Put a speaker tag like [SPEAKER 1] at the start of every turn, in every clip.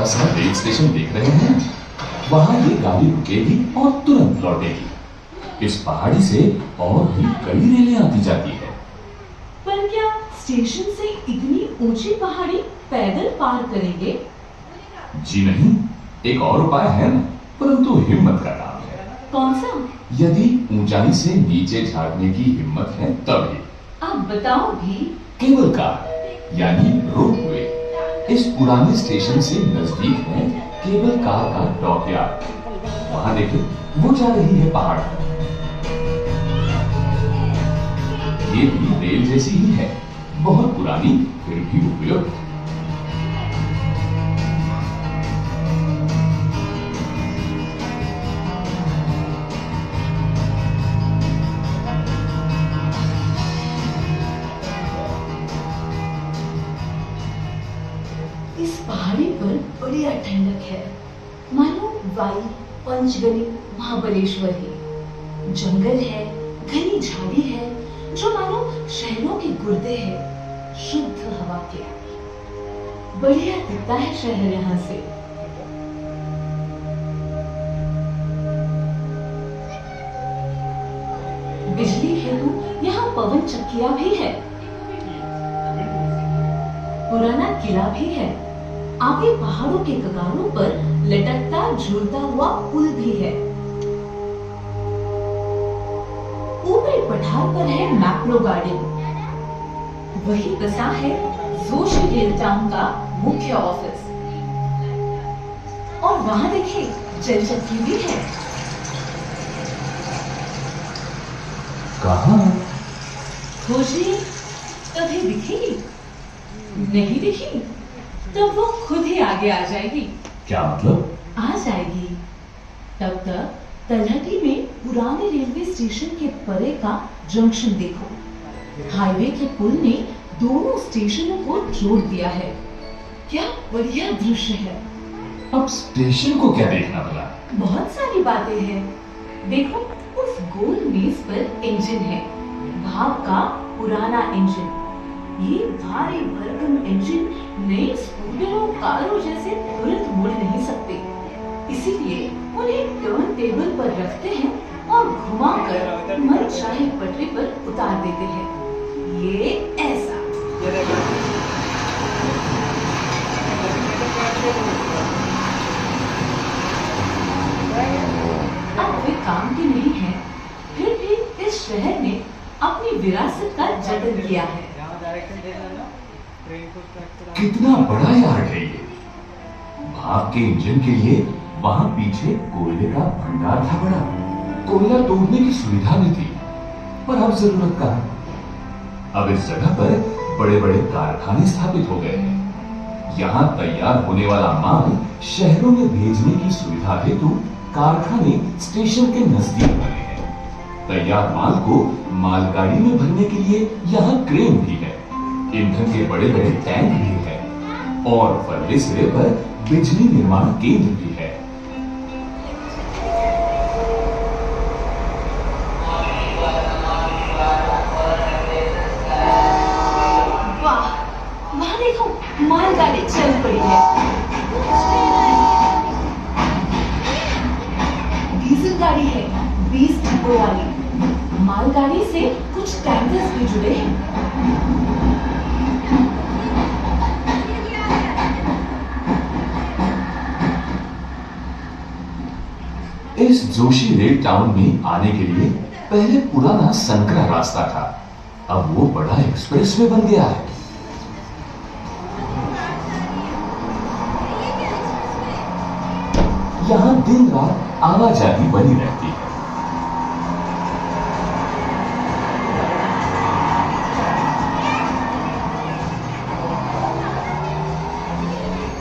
[SPEAKER 1] छोटा सा rail station देख रहे हैं? वहां ये गाड़ी रुकेगी और तुरंत लौटेगी। इस पहाड़ी से और भी कई रेलें आती जाती है।
[SPEAKER 2] पर क्या स्टेशन से इतनी ऊंची पहाड़ी पैदल पार करेंगे?
[SPEAKER 1] जी नहीं, एक और उपाय है, परंतु हिम्मत का काम है।
[SPEAKER 2] कौन सा?
[SPEAKER 1] यदि ऊंचाई से नीचे झांकने की हिम्मत है तभी।
[SPEAKER 2] आप बताओ भी।
[SPEAKER 1] केबल कार यानी रोपवे इस पुराने स्टेशन से नजदीक है केबल कार का डॉकयार्ड। वहां देखिए, वो जा रही है पहाड़ पर। ये भी रेल जैसी ही है, बहुत पुरानी फिर भी उपयुक्त।
[SPEAKER 2] इस पहाड़ी पर बढ़िया ठंडक है, मानो वाई, पंचगनी, महाबलेश्वर है। जंगल है, घनी झाड़ी है, जो मानो शहरों के गुर्दे है। शुद्ध हवा के बढ़िया दिखता है शहर यहाँ से। बिजली हेतु यहाँ पवन चक्किया भी है, पुराना किला भी है। आगे पहाड़ों के कगारों पर लटकता झूलता हुआ पुल भी है। ऊपरी पठार पर है मैप्रो गार्डन। वही बसा है जोशी रेल टाउन का मुख्य ऑफिस। और वहां देखिए, जल चक्की भी है।
[SPEAKER 1] कहाँ?
[SPEAKER 2] खोजिए, तभी दिखेगी। नहीं दिखी तो वो खुद ही आगे आ जाएगी।
[SPEAKER 1] क्या मतलब?
[SPEAKER 2] आ जाएगी। तब तक तलहटी में पुराने रेलवे स्टेशन के परे का जंक्शन देखो। हाईवे के पुल ने दोनों स्टेशनों को जोड़ दिया है। क्या बढ़िया दृश्य है।
[SPEAKER 1] अब स्टेशन को क्या देखना भला?
[SPEAKER 2] बहुत सारी बातें हैं। देखो, उस गोल मेज पर इंजन है, भाप का पुराना इंजन। ये भारी भरकम इंजन नई स्कूटरों कारों जैसे तुरंत मुड़ नहीं सकते, इसीलिए उन्हें टर्न टेबल पर रखते हैं और घुमाकर मन चाहे पटरी पर उतार देते हैं। ये ऐसा। अब वे काम के नहीं हैं, फिर भी इस शहर ने अपनी विरासत का जतन किया है।
[SPEAKER 1] कितना बड़ा यार्ड है ये। भाप के इंजन के लिए वहां पीछे कोयले का भंडार था बड़ा। कोयला तोड़ने की सुविधा भी थी, पर अब जरूरत का है। अब इस जगह पर बड़े बड़े कारखाने स्थापित हो गए हैं। यहाँ तैयार होने वाला माल शहरों में भेजने की सुविधा हेतु कारखाने स्टेशन के नजदीक बने हैं। तैयार माल को मालगाड़ी में भरने के लिए यहाँ क्रेन भी है। ईंधन के बड़े बड़े टैंक भी है और फर्रे सिरे पर बिजली निर्माण केंद्र भी है।
[SPEAKER 2] वाह, वहाँ देखो, मालगाड़ी चल पड़ी है। डीजल गाड़ी है, 20 डिब्बों वाली। मालगाड़ी से कुछ टैंकर्स भी जुड़े हैं।
[SPEAKER 1] इस जोशी रेल टाउन में आने के लिए पहले पुराना संकरा रास्ता था, अब वो बड़ा एक्सप्रेसवे बन गया है। यहाँ दिन रात आवाजाही बनी रहती है।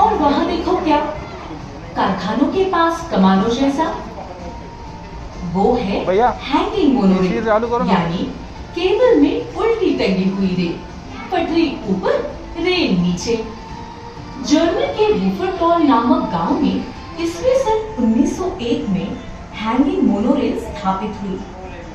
[SPEAKER 2] और वहां देखो, क्या कारखानों के पास कमानों जैसा, वो है हैंगिंग मोनोरेल, यानी केबल में उल्टी टंगी हुई रेल, पटरी ऊपर, रेल नीचे। जर्मन के वुफरटॉल नामक गांव में ईस्वी सन 1901 में हैंगिंग मोनोरेल स्थापित हुई,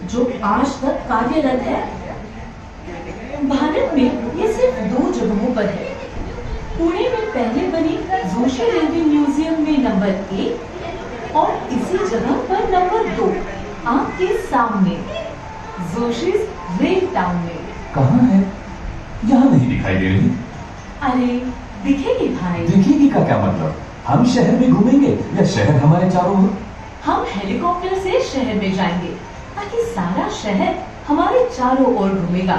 [SPEAKER 2] जो आज तक कार्यरत है। भारत में ये सिर्फ 2 जगहों पर है, पुणे में पहले बनी जोशी रेलवे म्यूजियम में नंबर 1 और इसी जगह पर नंबर 2 आपके सामने जोशीज रेल टाउन में।
[SPEAKER 1] कहाँ है? यहाँ नहीं दिखाई दे रही।
[SPEAKER 2] अरे दिखेगी भाई।
[SPEAKER 1] दिखेगी का क्या मतलब? हम शहर में घूमेंगे या शहर हमारे चारों ओर?
[SPEAKER 2] हम हेलीकॉप्टर से शहर में जाएंगे ताकि सारा शहर हमारे चारों ओर घूमेगा।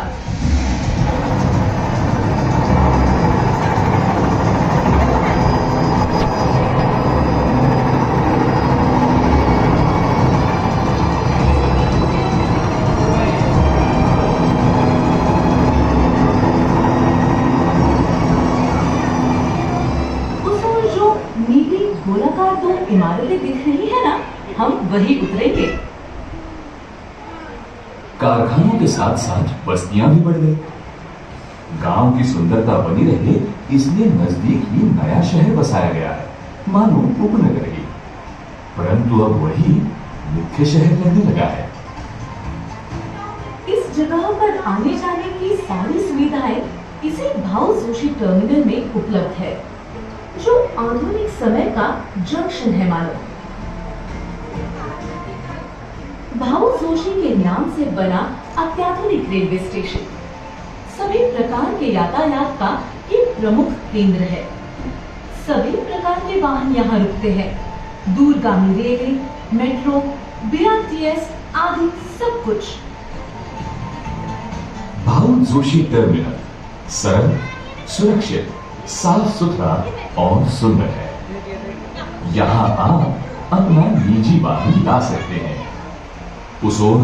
[SPEAKER 2] गोलाकार 2 इमारतें दिख रही है ना, हम वही उतरेंगे।
[SPEAKER 1] कारखानों के साथ साथ बस्तियां भी बढ़ गई। गांव की सुंदरता बनी रहे इसलिए नजदीक ही नया शहर बसाया गया है, मानो उपनगर ही। परंतु अब वही मुख्य शहर लगने लगा है।
[SPEAKER 2] इस जगह पर आने जाने की सारी सुविधाएं इसी भाऊ जोशी टर्मिनल में उपलब्ध है, जो आधुनिक समय का जंक्शन है मानो। भाऊ जोशी के नाम से बना अत्याधुनिक रेलवे स्टेशन सभी प्रकार के यातायात का एक प्रमुख केंद्र है। सभी प्रकार के वाहन यहाँ रुकते हैं। दूरगामी रेलें, मेट्रो, बीआरटीएस आदि सब कुछ।
[SPEAKER 1] भाऊ जोशी टर्मिनल सरल, सुरक्षित, साफ सुथरा और सुंदर है। यहाँ आप अपना निजी वाहन ला सकते हैं। उस ओर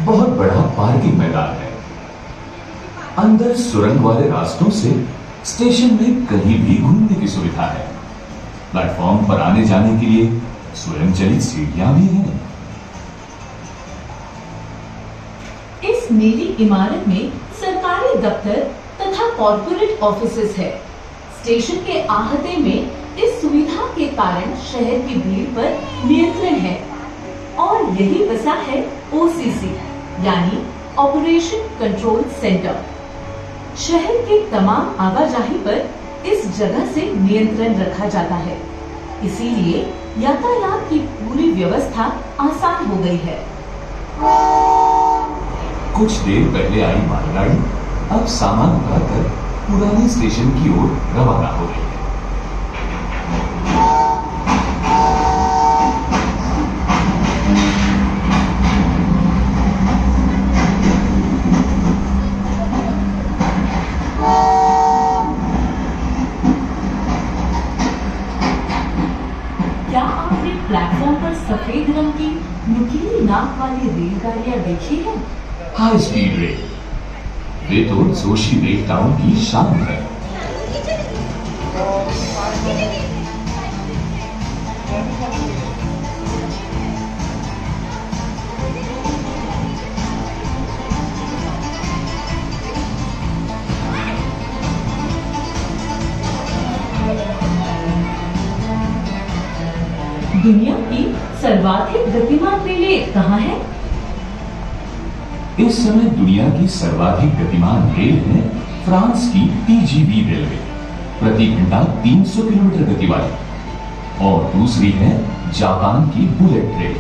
[SPEAKER 1] बहुत बड़ा पार्किंग मैदान है। अंदर सुरंग वाले रास्तों से स्टेशन में कहीं भी घूमने की सुविधा है। प्लेटफॉर्म पर आने जाने के लिए स्वयंचलित सीढ़ियां भी हैं।
[SPEAKER 2] इस नीली इमारत में सरकारी दफ्तर तथा कॉर्पोरेट ऑफिसेज है। स्टेशन के आहते में इस सुविधा के कारण शहर की भीड़ पर नियंत्रण है और यही बसा है ओसीसी यानी ऑपरेशन कंट्रोल सेंटर। शहर के तमाम आवाजाही पर इस जगह से नियंत्रण रखा जाता है, इसीलिए यातायात की पूरी व्यवस्था आसान हो गई है।
[SPEAKER 1] कुछ देर पहले आई मालगाड़ी अब सामान उठाकर पुराने स्टेशन की ओर रवाना हो रही है।
[SPEAKER 2] क्या आपने प्लेटफॉर्म पर सफेद रंग की नुकीली नाक वाली रेलगाड़ियां देखी हैं?
[SPEAKER 1] हाई स्पीड रेल, वे तो जोशी रेल टाउन की शान है।
[SPEAKER 2] दुनिया की सर्वाधिक गतिमान रेलें कहाँ है?
[SPEAKER 1] इस समय दुनिया की सर्वाधिक गतिमान रेल है फ्रांस की टीजीवी रेलवे, प्रति घंटा 300 किलोमीटर गति वाली। और दूसरी है जापान की बुलेट ट्रेन।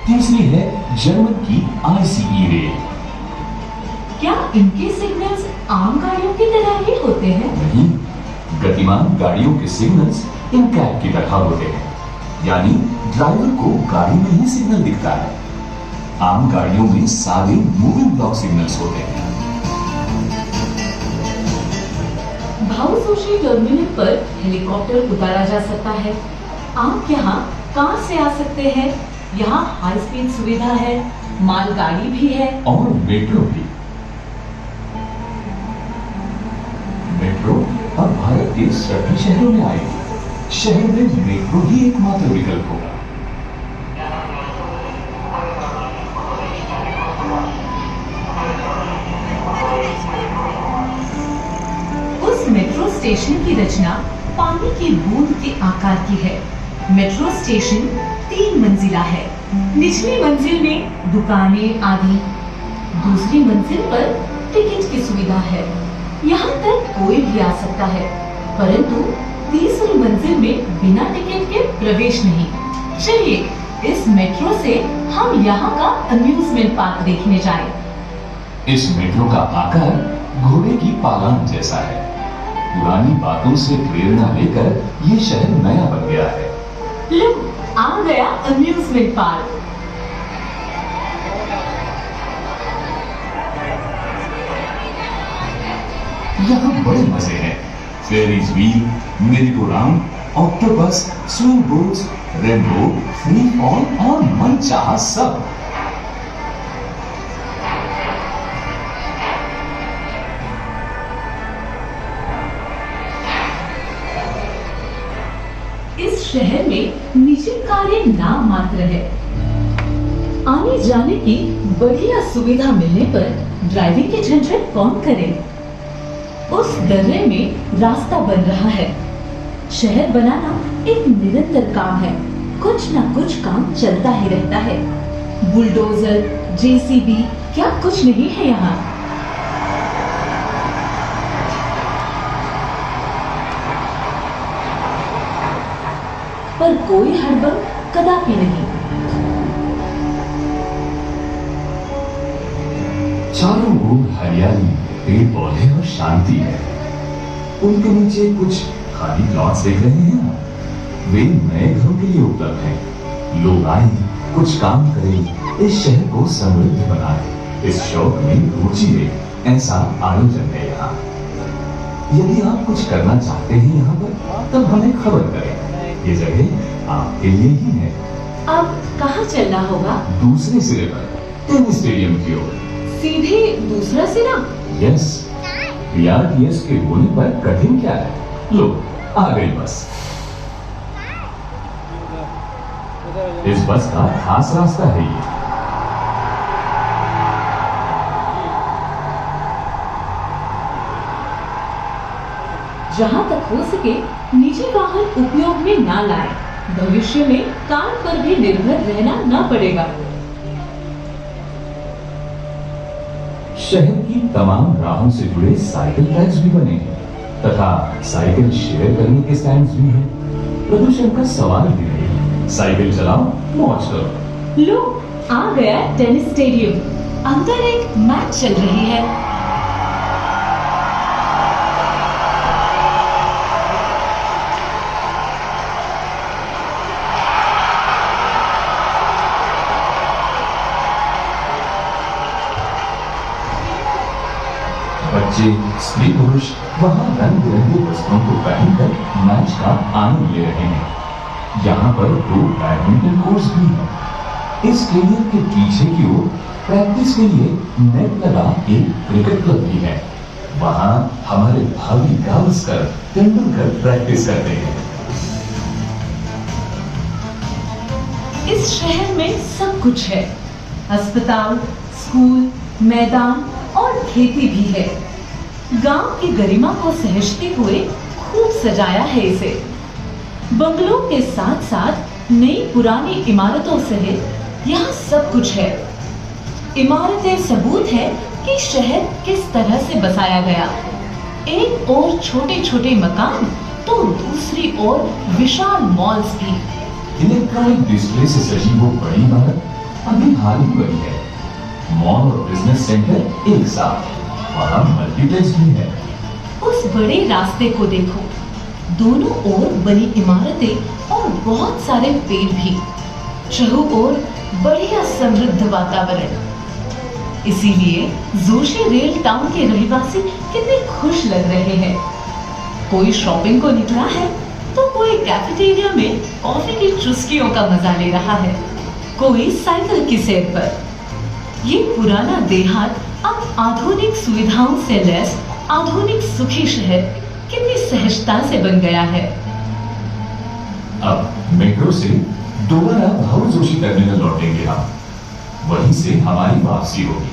[SPEAKER 1] तीसरी है जर्मन की आईसीई रेल।
[SPEAKER 2] क्या इनके सिग्नल्स आम गाड़ियों की तरह ही होते हैं?
[SPEAKER 1] नहीं, गतिमान गाड़ियों के सिग्नल्स इन कैब की तरह होते हैं, यानी ड्राइवर को गाड़ी में ही सिग्नल दिखता है। आम गाड़ियों में सादे मूविंग ब्लॉक सिग्नल्स होते हैं।
[SPEAKER 2] भाऊ जोशी टर्मिनल पर हेलीकॉप्टर उतारा जा सकता है। आप यहाँ कार से आ सकते हैं। यहाँ हाई स्पीड सुविधा है, मालगाड़ी भी है
[SPEAKER 1] और मेट्रो भी। मेट्रो अब भारत के सभी शहरों में आएगी। शहर में मेट्रो ही एकमात्र विकल्प होगा।
[SPEAKER 2] मेट्रो स्टेशन की रचना पानी की बूंद के आकार की है। मेट्रो स्टेशन 3 मंजिला है। निचली मंजिल में दुकानें आदि, दूसरी मंजिल पर टिकट की सुविधा है। यहाँ तक कोई भी आ सकता है। परंतु तीसरी मंजिल में बिना टिकट के प्रवेश नहीं। चलिए इस मेट्रो से हम यहाँ का अम्यूजमेंट पार्क देखने जाएं।
[SPEAKER 1] इस मेट्रो का आकार घोड़े की पालान जैसा है। पुरानी बातों से प्रेरणा लेकर ये शहर नया बन गया है।
[SPEAKER 2] लो, आ गया अम्यूजमेंट पार्क।
[SPEAKER 1] यहाँ बड़े मजे हैं। फेरीज व्हील, मेरी go round, octopus, swing boats, rainbow, free fall और मनचाहा सब।
[SPEAKER 2] इस शहर में निजी कारें नाम मात्र है। आने जाने की बढ़िया सुविधा मिलने पर ड्राइविंग के झंझट कौन करे। उस दर्रे में रास्ता बन रहा है। शहर बनाना एक निरंतर काम है। कुछ ना कुछ काम चलता ही रहता है। बुलडोजर, जेसीबी, क्या कुछ नहीं है यहाँ। पर कोई हड़बड़ कदापि नहीं।
[SPEAKER 1] चारों ओर हरियाली, पेड़ पौधे और शांति है। उनके नीचे कुछ खाली प्लॉट्स देख रहे हैं आप। वे नए घरों के लिए उपलब्ध हैं। लोग आए, कुछ काम करें, इस शहर को समृद्ध बनाए, इस शौक में रुचि ले, ऐसा आयोजन है यहाँ। यदि आप कुछ करना चाहते हैं यहाँ पर, तब हमें खबर करें। ये जगह आपके लिए ही है।
[SPEAKER 2] अब कहाँ चलना होगा?
[SPEAKER 1] दूसरे सिरे पर, टेनिस स्टेडियम की ओर।
[SPEAKER 2] सीधे दूसरा सिरा?
[SPEAKER 1] यस, PRTS के होने पर कठिन क्या है। लो, आ गई बस। इस बस का खास रास्ता है ये।
[SPEAKER 2] जहाँ तक हो सके निजी वाहन उपयोग में ना लाएं। भविष्य में कार पर भी निर्भर रहना न पड़ेगा।
[SPEAKER 1] शहर की तमाम राहों से जुड़े साइकिल ट्रैक्स भी बने हैं तथा साइकिल शेयर करने के स्टैंड्स भी हैं। प्रदूषण का सवाल भी नहीं। साइकिल चलाओ, मौज करो।
[SPEAKER 2] लो, आ गया टेनिस स्टेडियम। अंदर एक मैच चल रही है।
[SPEAKER 1] बच्चे, स्त्री पुरुष वहाँ रंग बिरंगे वस्त्रों को पहनकर मैच का आनंद ले रहे हैं। यहाँ पर 2 बैडमिंटन कोर्ट्स भी हैं। इस स्टेडियम के पीछे की ओर प्रैक्टिस के लिए नेट लगा एक क्रिकेट क्लब भी है। वहाँ हमारे भावी गावस्कर, तेंदुलकर प्रैक्टिस करते हैं।
[SPEAKER 2] इस शहर में सब कुछ है। अस्पताल, स्कूल, मैदान और खेती भी है। गांव की गरिमा को सहेजते हुए खूब सजाया है इसे। बंगलों के साथ साथ नई पुरानी इमारतों सहित यहाँ सब कुछ है। इमारतें सबूत है कि शहर किस तरह से बसाया गया। एक और छोटे छोटे मकान तो दूसरी ओर विशाल मॉल्स भी।
[SPEAKER 1] इलेक्ट्रॉनिक डिस्प्ले से सजी वो बड़ी इमारत अभी हाल ही बनी है। मॉल और बिजनेस सेंटर एक साथ, वहाँ मल्टीप्लेक्स भी है।
[SPEAKER 2] उस बड़े रास्ते को देखो, दोनों ओर बनी इमारतें और बहुत सारे पेड़ भी। चारों ओर बढ़िया समृद्ध वातावरण। इसीलिए जोशी रेल टाउन के रहवासी कितने खुश लग रहे हैं। कोई शॉपिंग को निकला है तो कोई कैफेटेरिया में कॉफी की चुस्कियों का मजा ले रहा है, कोई साइकिल की सैर पर। ये पुराना देहात अब आधुनिक सुविधाओं से लैस आधुनिक सुखी शहर कितनी सहजता से बन गया है।
[SPEAKER 1] अब मेट्रो से दोबारा भाऊ जोशी टर्मिनल लौटेंगे हम। वहीं से हमारी वापसी होगी।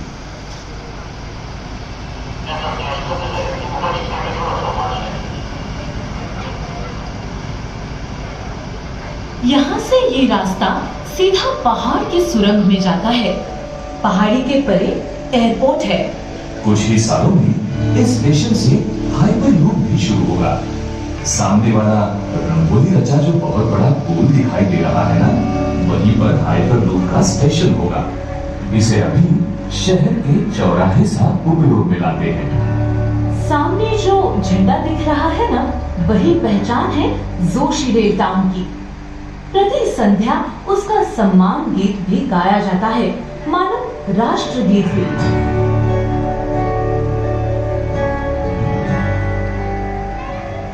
[SPEAKER 2] यहाँ से ये रास्ता सीधा पहाड़ की सुरंग में जाता है। पहाड़ी के परे एयरपोर्ट है।
[SPEAKER 1] कुछ ही सालों में इस स्टेशन से हाइपर लूप भी शुरू होगा। सामने वाला रंगोली रचा जो बहुत बड़ा पुल दिखाई दे रहा है ना, वहीं पर हाइपरलूप का स्टेशन होगा। इसे अभी शहर के चौराहे सा उपयोग में लाते हैं।
[SPEAKER 2] सामने जो झंडा दिख रहा है ना, वही पहचान है जोशी रेल टाउन की। प्रति संध्या उसका सम्मान गीत भी गाया जाता है, मानो राष्ट्रगीत भी।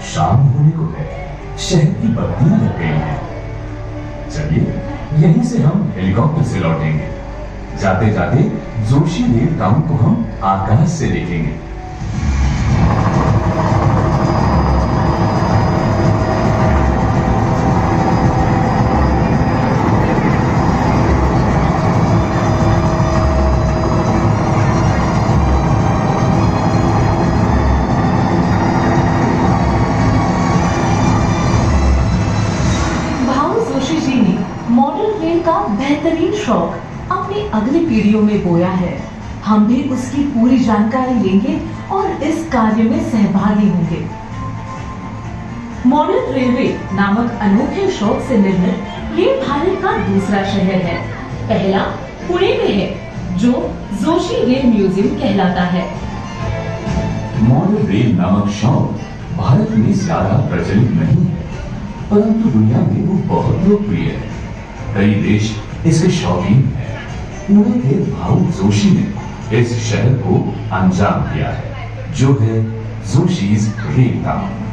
[SPEAKER 1] शाम होने को है, शहर की बत्तियां लग गई हैं। चलिए यहीं से हम हेलीकॉप्टर से लौटेंगे। जाते जाते जोशी रेल टाउन को हम आकाश से देखेंगे।
[SPEAKER 2] मॉडल रेल का बेहतरीन शौक अपनी अगली पीढ़ियों में बोया है। हम भी उसकी पूरी जानकारी लेंगे और इस कार्य में सहभागी होंगे। मॉडल रेलवे नामक अनोखे शौक से निर्मित ये भारत का दूसरा शहर है। पहला पुणे में है, जो जोशी रेल म्यूजियम कहलाता है।
[SPEAKER 1] मॉडल रेल नामक शौक भारत में ज्यादा प्रचलित नहीं है, परंतु दुनिया में वो बहुत लोकप्रिय है। कई देश इसके शौकीन हैं। पुणे के भाऊ जोशी ने इस शहर को अंजाम दिया है, जो है जोशीज रेल टाउन।